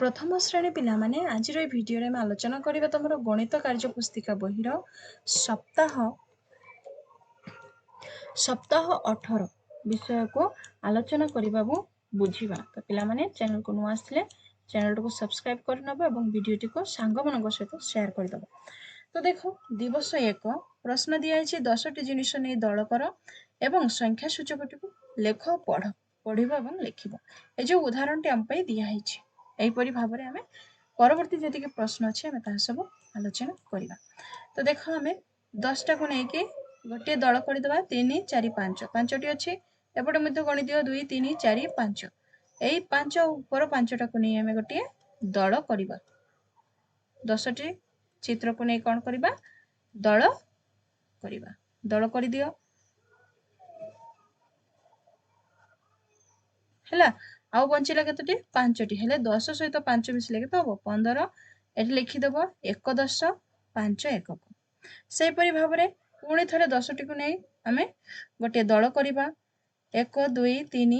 प्रथम श्रेणी पिला माने आज भिडियो में आलोचना करबा तुम गणित कार्यपुस्तिका बहिर सप्ताह सप्ताह 18 विषय को आलोचना करने बुझा। तो पिला माने चैनल को नुआ आसले चैनल को सब्सक्राइब करनबो एवं वीडियो को सांग मान सहित शेयर करदबो। तो देखो दिवस 1 प्रश्न दिया 10टी जिनिस नहीं दल कर एवं संख्या सूचकटी को लेख पढ़ पढ़िबो एवं लिखिबो। ए जो उदाहरण आम दिखाई एहीपरी भाव में आम परवर्ती जी प्रश्न अच्छे आम ता सब आलोचना करवा। तो देख आम 10टा को लेकिन गोटे दल करदे 3 4 5 5टी अच्छी एपटे मध्य गणित 2 3 4 5 यही 5 ऊपर 5टा को नहीं आम गोटे दल करवा। 10टी चित्र को नहीं कौन करवा दल करवा। दल कर दियो है आउ बंचला केतोटी 5टी हेले 10 सहित 5 मिसले केते हबो 15। एठी लिखिदेव 1 10 5 1 से परि भाव में पुणी थे 10टी को नहीं आमे गोटे दल करवा 1 2 3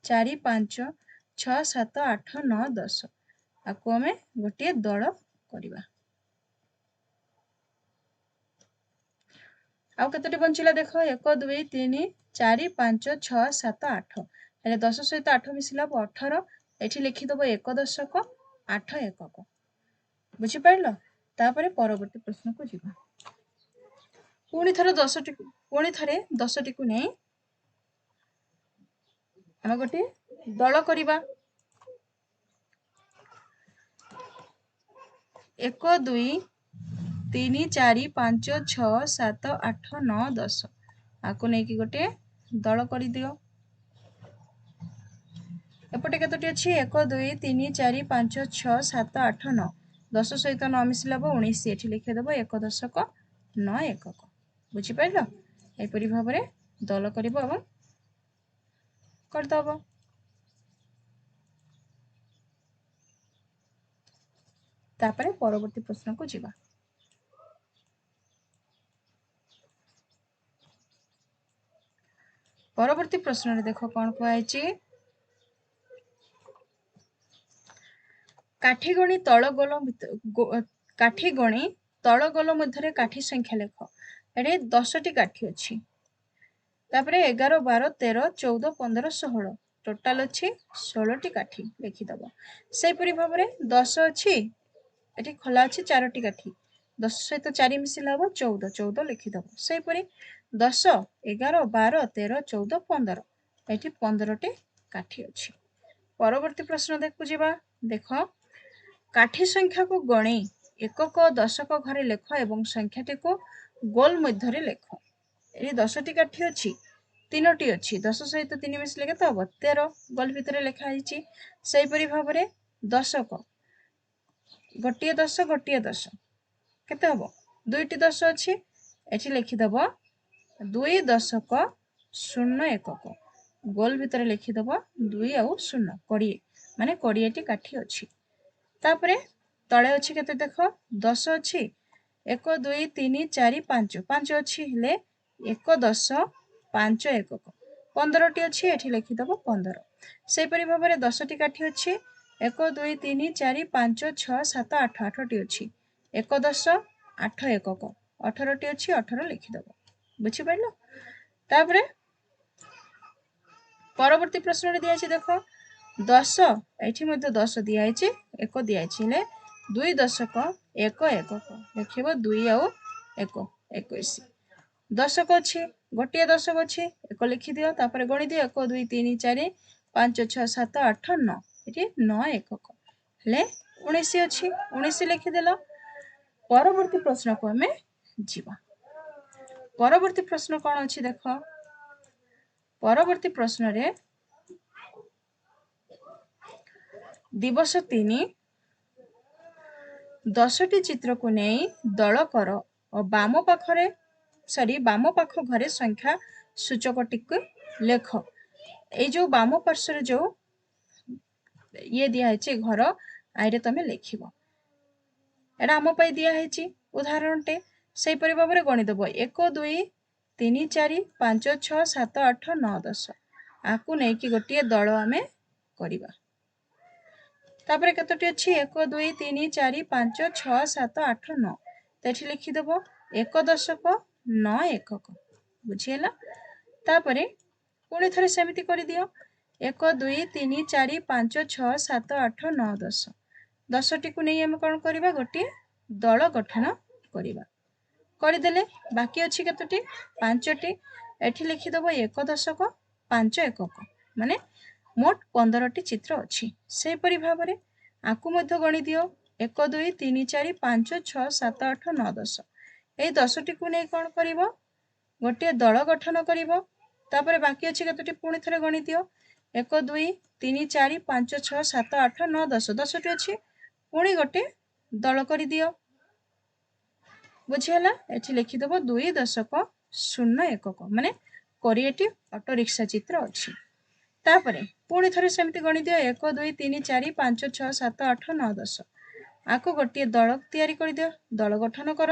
4 5 6 7 8 9 10 आपको आमे गोटे दल करवा। आउ केतोटी बंचिला देख 1 2 3 4 5 6 7 8 हेले 10 सहित 8 मिसला 18। एठी लिखिदेव 1 दशक 8 एकक बुझिपार। तापर परवर्ती प्रश्न को जीवा। पुणी थे 10टी को नहीं आम गोटे दल करवा 1 2 3 4 5 6 7 8 9 10 आपको नहीं गोटे दल कर दियो। एपटे केतोटी अच्छी 1 2 3 4 5 6 7 8 9 10 सहित 9 मिसला 19। ये लिखिदेव 1 दशक 9 एकक बुझिपार। यहपरी भाव में दल करदब। तापरे परवर्ती प्रश्न को जीवा। परवर्ती प्रश्न रे देखो कौन कहछि काठी गणी तल गोल मध्य काठी संख्या लेख। ये 10टी काठी अच्छी तापरे 11 12 13 14 15 16 टोटाल अच्छी 16टी काठी लिखिदब। से परि भाव में 10 अच्छी ये खोला अच्छी 4टी काठी 10 सहित 4 मिसला हम 14 14 लिखिदब। से परि 10 11 12 13 14 15 ये 15टी काठी अच्छी। परवर्ती प्रश्न देखु जीवा। देख काठी संख्या को गणी एकक दशक घरे लेख एवं संख्याटी को गोल मध्य लेख। ये 10टी काठी अच्छी 3टी अच्छी 10 सहित 3 मिसले के हम 13 गोल भितर लिखाई। से परि भाव में दशक गोटे 10 गोटे 10 केते हम 2टी 10 अच्छी एठी लिखिदेव 2 दशक 0 एकक गोल भितर लिखिदेव 2 आउ 0 20 माने 20टी काठी अच्छी। तापरे तले अच्छी केते देख 10 अच्छी 1 2 3 4 5 5 अच्छी हेले 1 10 5 एकक 15टी अच्छी एठी लिखिदेव 15। से परि भाव में 10टी काठी अच्छी 1 2 3 4 5 6 7 8 8टी अच्छी 1 10 8 एकक 18टी अच्छी 18 लिखिदेव बुझिपार। तापरे परवर्ती प्रश्न दिया देख 10 एठी मध्य 10 दिखाई 1 दिखाई 2 दशक 1 एकक लिख 2 आउ 1 21 दशक अच्छी गोटे दशक अच्छी 1 लिखिदियो। तापर गणी दियो 1 2 3 4 5 6 7 8 9 ये 9 एकक हेले 19 अच्छी 19 लिखिदेल। परवर्ती प्रश्न को आम जीवा। परवर्ती प्रश्न कौन अच्छी देख परवर्ती प्रश्न रे दिवस 3 10टी चित्र को नहीं दल कर और बाम पाख घरे संख्या सूचकटी को लेख। ये जो बाम पार्श्व जो ये दिखाई घर आईरे तमे लिखिब एटा आम दिखाई उदाहरण टे से परि भाव में गणिदेव 1 2 3 4 5 6 7 8 9 10 आपको नहीं कि गोटे दल आम करवा। तापर कतोटी अच्छी 1 2 3 4 5 6 7 8 9 तो ये लिखिदेव 1 दशक 9 एकक बुझीगला। तापर पुणी थे सेमती कर दियो 1 2 3 4 5 6 7 8 9 10 10टी को नहीं आम कौन करवा गोटे दल गठन करवा करदेले बाकी अच्छी कतोटी 5टी एठी लिखिदेव 1 दशक 5 एकक माने मोट 15टी चित्र अच्छी से परी भाव में आकु मध्य गणी दियो 1 2 3 4 5 6 7 8 9 10 ये 10टी को नहीं कौन कर गोटे दल गठन कर तापर बाकी अच्छी कतोटी पुणी थे गणी दियो 1 2 3 4 5 6 7 8 9 10 10टी अच्छी पुणी गोटे दल कर दियो बुझीगला। ये लिखिदेव 2 दशक 0 एकक माने 20टी ऑटो रिक्शा चित्र अच्छी तापर पुणी थे सेमती गणी दियो 1 2 3 4 5 6 7 8 9 10 आको गोटे दल तैयारी कर दियो दल गठन कर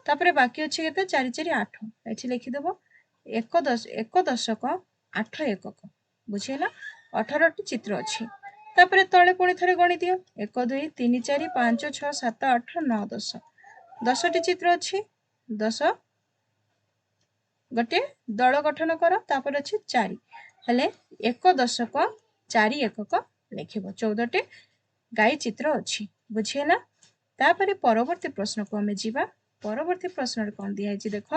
तापर बाकी अच्छी केते 4 4 8 ये लिखिदेव 1 दशक 8 एकक बुझीगला 18टी चित्र अच्छी तापर तले पुणी थे गणी दियो 1 2 3 4 5 6 7 8 9 10 10टी चित्र अच्छी 10 गोटे दल गठन कर तापर अच्छी 4 हेले 1 दशक 4 एकक लिखिब 14टी गाई चित्र अच्छी बुझीगला। तापर परवर्ती प्रश्न को आमे जीवा परवर्ती प्रश्न कौन दिखाई देख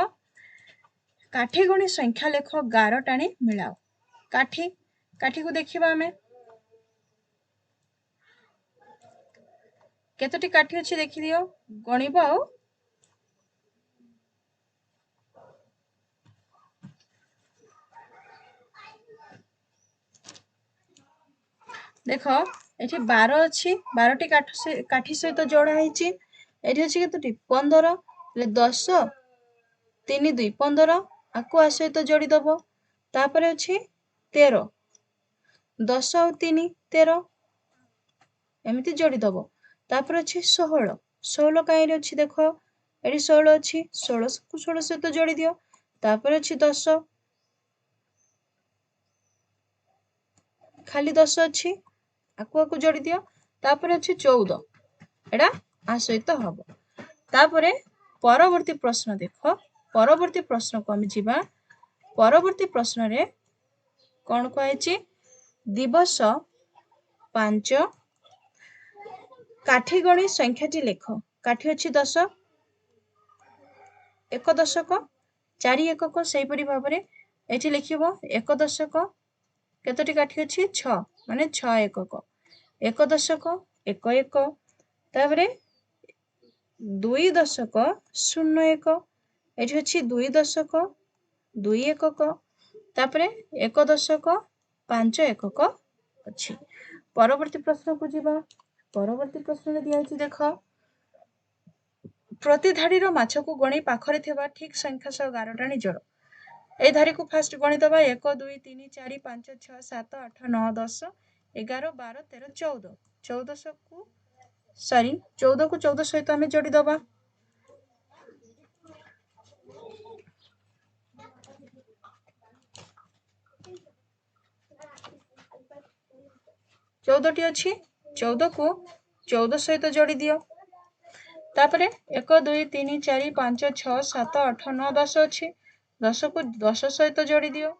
काठी गणी संख्या लेख गार टाणी मिलाओ काठी काठी को देखिबा आमे केतोटी काठी अच्छी देखि दियो गणिबा आ देख ये 12 अच्छी 12टी काठी सहित जोड़ा है ये अच्छी केतोटी 15 10 3 2 15 आकु आ सहित जोड़ीदेव तापर अच्छी 13 10 और 3 13 एमती जोड़ीदेव तापर अच्छी 16 16 कहीं अच्छी देख ये 16 अच्छी 16 को 16 सहित जोड़ी दियो तापर अच्छी 10 खाली 10 अच्छी आकु आकु जोड़ी दियो तापर अच्छी 14 एड़ा आ सहित हम तापर परवर्ती प्रश्न देख परवर्ती प्रश्न को आम जीवा परवर्ती प्रश्न रे कौन कहे दिवस 5 काठी गणी संख्याटी लेख काठी अच्छी 10 1 दशक 4 एकक से भाव में ये लिखिब 1 दशक केतोटी काठी अच्छी 6 माने 6 एकक 1 दशक 1 1 तापर 2 दशक 0 1 ये अच्छी 2 दशक 2 एकक तापर 1 दशक 5 एकक अच्छी। परवर्ती प्रश्न को जीवा परवर्ती प्रश्न दिया देख प्रति धाड़ी माछ को गणी पाखरे थिबा ठीक संख्या सह गार टाणी जोड़ ए धारी को फास्ट गणिदबा 1 2 3 4 5 6 7 8 9 10 11 12 13 14 14 को सॉरी 14 को 14 सहित आम जोड़ीदबा 14टी अच्छी 14 को 14 सहित जोड़ी दियो तापर 1 2 3 4 5 6 7 8 9 10 अच्छी 10 को 10 सहित जोड़ी दियो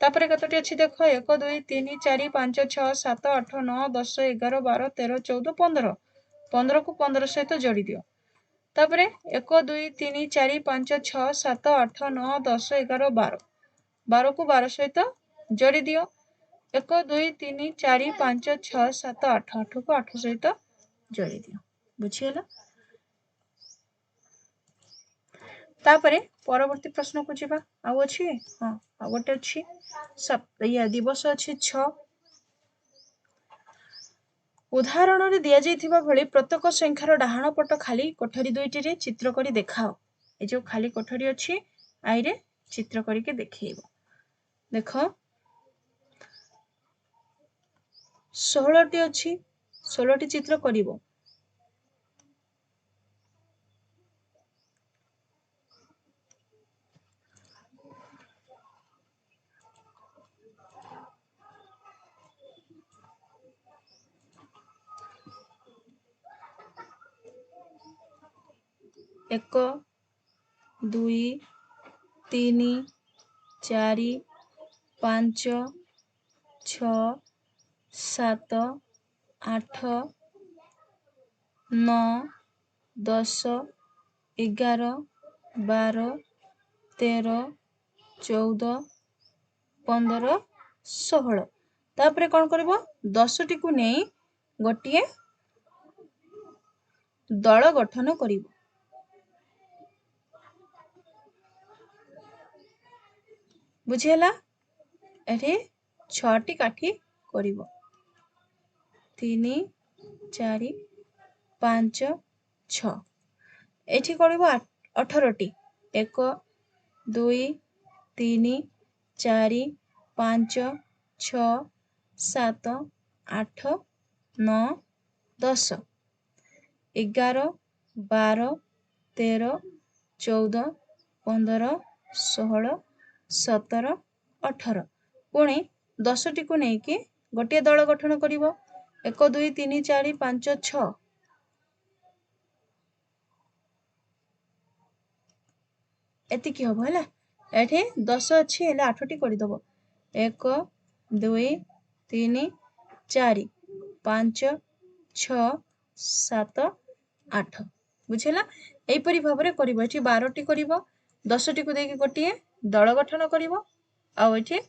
तापर कतोटी अच्छी देख 1 2 3 4 5 6 7 8 9 10 11 12 13 14 15 15 को 15 सहित जोड़ी दियो तापर 1 2 3 4 5 6 7 8 9 10 11 12 12 को 12 सहित जोड़ी दियो 1 2 3 4 5 6 7 8 8 को 8 सहित जोड़ी दियो बुझीगला। तापर परवर्ती प्रश्न को जीवा आउ अच्छी हाँ आ गोटे अच्छी दिवस अच्छी 6 उदाहरण रे दिया जाइथिबा भली प्रत्येक संख्यार डाहाण पट खाली कोठरी दुईटी रे चित्र करी देखाओ ए जो खाली कोठरी अच्छी आई रे चित्र करके देखिबो देख 16टी अच्छी 16टी चित्र करिवो 1 2 3 4 5 6 7 8 9 10 11 12 13 14 15 16 तापर कौन करिवो 10टी को नहीं गोटिए दल गठन करिवो बुझिला एठी 6टी काठी करिवो 3 4 5 6 एठी करिवो 18टी 1 2 3 4 5 6 7 8 9 10 11 12 13 14 15 16 17 18 पुणी 10टी को नहीं गोटे दल गठन करिवो 1 2 3 4 5 6 एतिकी हबो हैला एठे 10 अछि हेले 8टी करिदबो 1 2 3 4 5 6 7 8 बुझिला एपरि भाबरे करिवो एठी 12टी करिवो 10टी को देकी गोटिए दल गठन करिवो आ एठी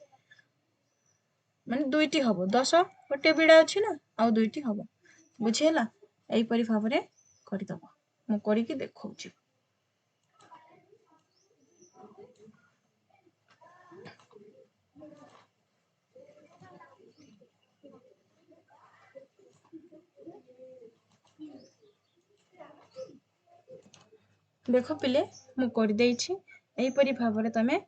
माने 2टी हबो 10 गोटे बिडा अछि ना आ 2टी हबो बुझिला एपरि भाबरे करिदबो मु करिकी देखौची देख पिले मु कर देइछि एपरि भाबरे तमे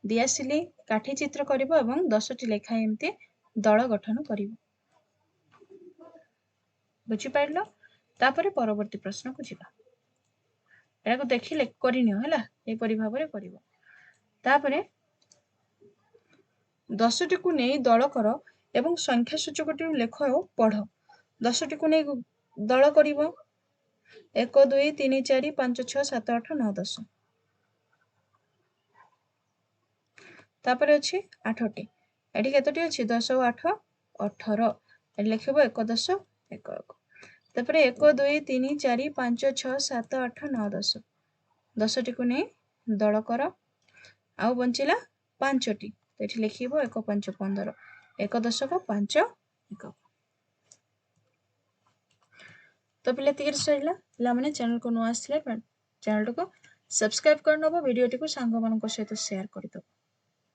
दियासिली काठी चित्र करिवो एवं 10टी लेखा एमती दल गठन करिवो बुझी पाइलो तापरे परवर्ती प्रश्न को जिबा एटा को देखिले करिनियो हैला एपरि भाबरे करिवो तापरे 10टी को नै दल कर एवं संख्या सूचकटी लेख और पढ़ 10टी को नै दल करिवो 1 2 3 4 5 6 7 8 9 10 तापर अछि 8टी एठी केतोटी अछि 10 और 8 18 एठी लिखिबो 1 10 1 1 तापर 1 2 3 4 5 6 7 8 9 10 10टी को नै दल कर आउ बंचिला 5टी एठी लिखिबो 1 5 15 1 10 को 5 1 तो पिले तीर सहिला पिला माने चैनल को नो आसले चैनल को सब्सक्राइब कर नबो वीडियो को सांग मान को सहित शेयर कर दो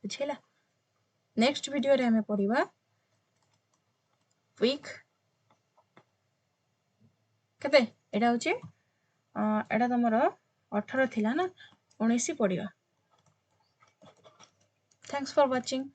बुझिला नेक्स्ट वीडियो रे हमें पढ़िबा वीक केते एटा होचे एटा तमरो 18 थिला ना 19 पढ़िबा थैंक्स फॉर वाचिंग